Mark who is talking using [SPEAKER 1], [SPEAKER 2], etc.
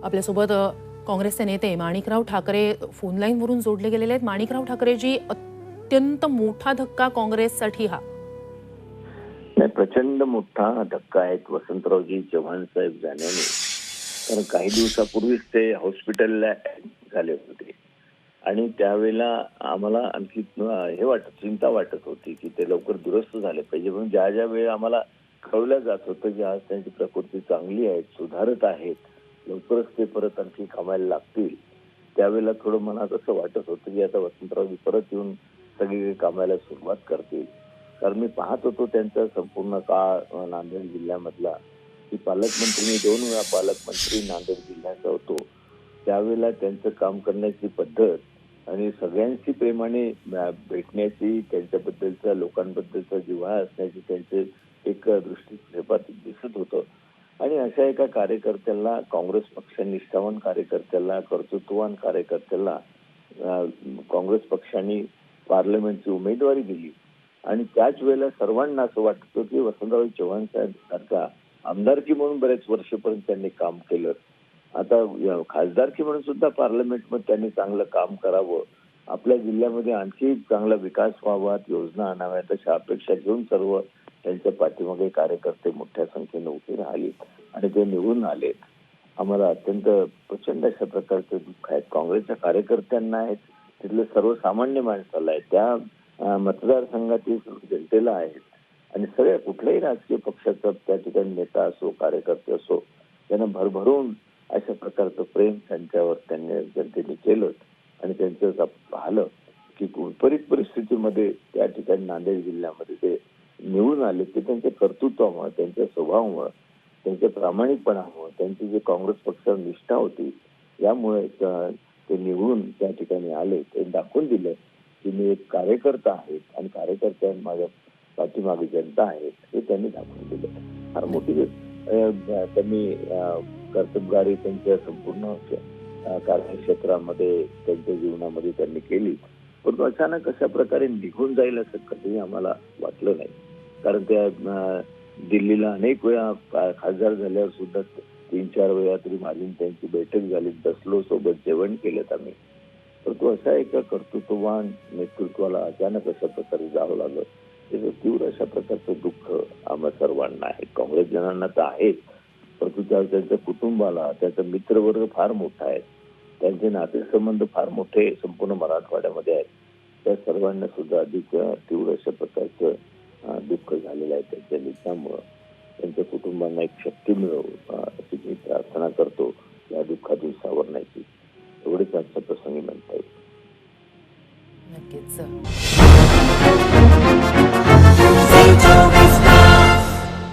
[SPEAKER 1] आपल्यासोबत काँग्रेसचे नेते माणिकराव ठाकरे फोन लाईनवरून जोडले गेलेले आहेत। माणिकराव ठाकरेजी, अत्यंत मोठा धक्का काँग्रेससाठी हा।
[SPEAKER 2] नाही, प्रचंड मोठा धक्का आहे वसंतरावजी चव्हाण साहेब जाण्याने। कारण काही दिवसापूर्वीच ते हॉस्पिटलला झाले होते आणि त्यावेळेला आम्हाला आणखी चिंता वाटत होती की ते लवकर दुरुस्त झाले पाहिजे। म्हणून ज्या ज्या वेळी आम्हाला कळवलं जात होतं की आज त्यांची प्रकृती चांगली आहे, सुधारत आहेत, लवकरच ते परत आणखी कामाला लागतील, त्यावेळेला थोडं मनात असं वाटत होतं की आता वसंतरावजी परत येऊन सगळी कामाला सुरुवात करतील। कारण मी पाहत होतो त्यांचा संपूर्ण काळ नांदेड जिल्ह्यामधला, की पालकमंत्री, मी 2 वेळा पालकमंत्री नांदेड जिल्ह्याचा होतो, त्यावेळेला त्यांचं काम करण्याची पद्धत आणि सगळ्यांशी प्रेमाने भेटण्याची, त्यांच्याबद्दलचा लोकांबद्दलचा जिव्हाळा असण्याची त्यांचे एक दृष्टिक्षेपात दिसत होतं। आणि अशा एका कार्यकर्त्याला, काँग्रेस पक्ष निष्ठावान कार्यकर्त्याला, कर्तृत्ववान कार्यकर्त्याला काँग्रेस पक्षाने पार्लमेंटची उमेदवारी दिली आणि त्याच वेळेला सर्वांना असं वाटत की वसंतराव चव्हाण साहेब सारखा आमदारकी म्हणून बरेच वर्षपर्यंत त्यांनी काम केलं, आता खासदारकी म्हणून सुद्धा पार्लमेंटमध्ये त्यांनी चांगलं काम करावं, आपल्या जिल्ह्यामध्ये आणखी चांगला विकास व्हावा, योजना आणाव्यात अशा अपेक्षा घेऊन सर्व त्यांच्या पाठीमागे कार्यकर्ते मोठ्या संख्येने उभे राहिले आणि ते निवडून आले। आम्हाला अत्यंत प्रचंड अशा प्रकारचे दुःख आहेत, काँग्रेसच्या कार्यकर्त्यांना आहेत, तिथले सर्वसामान्य माणसाला आहेत, त्या मतदारसंघातील जनतेला आहेत आणि सगळ्या कुठल्याही राजकीय पक्षाचा त्या ठिकाणी नेता असो, कार्यकर्ते असो, त्यांना भरभरून अशा प्रकारचं प्रेम त्यांच्यावर त्यांनी जनतेने केलं आणि त्यांचं पाहिलं की विपरीत परिस्थितीमध्ये त्या ठिकाणी नांदेड जिल्ह्यामध्ये ते निवडून आले, ते त्यांच्या कर्तृत्वामुळे, त्यांच्या स्वभावामुळे, त्यांच्या प्रामाणिकपणामुळे, त्यांची जी काँग्रेस पक्षावर निष्ठा होती यामुळे ते निवडून त्या ठिकाणी आले। ते दाखवून दिलं की मी एक कार्यकर्ता आहे आणि कार्यकर्त्या माझ्या पाठीमागे जनता आहेत, हे त्यांनी दाखवून दिलं। फार मोठी त्यांनी कर्तबगारी त्यांच्या संपूर्ण कार्यक्षेत्रामध्ये, त्यांच्या जीवनामध्ये त्यांनी केली, परंतु अचानक अशा प्रकारे निघून जाईल असं कधीही आम्हाला वाटलं नाही। कारण त्या दिल्लीला अनेक वेळा खासदार झाल्यावर सुद्धा 3-4 वेळा तरी माझी त्यांची बैठक झाली, बसलो, सोबत जेवण केलं आम्ही, परंतु अशा एका कर्तृत्ववान नेतृत्वाला अचानक अशा प्रकारे जावं लागलं, त्याचं तीव्र अशा प्रकारचं दुःख आम्हा सर्वांना आहे। काँग्रेस जनांना तर आहेच, परंतु त्यांच्या कुटुंबाला, त्याचा मित्रवर्ग फार मोठा आहे, त्यांचे नातेसंबंध फार मोठे संपूर्ण मराठवाड्यामध्ये आहेत, त्या सर्वांना सुद्धा अधिक तीव्र अशा प्रकारचं दुःख झालेलं आहे त्यांच्या निधनामुळं। त्यांच्या कुटुंबांना एक शक्ती मिळो अशी मी प्रार्थना करतो या दुःखातून सावरण्याची, एवढेच आजच्या प्रसंगी म्हणता येईल।
[SPEAKER 1] नक्कीच।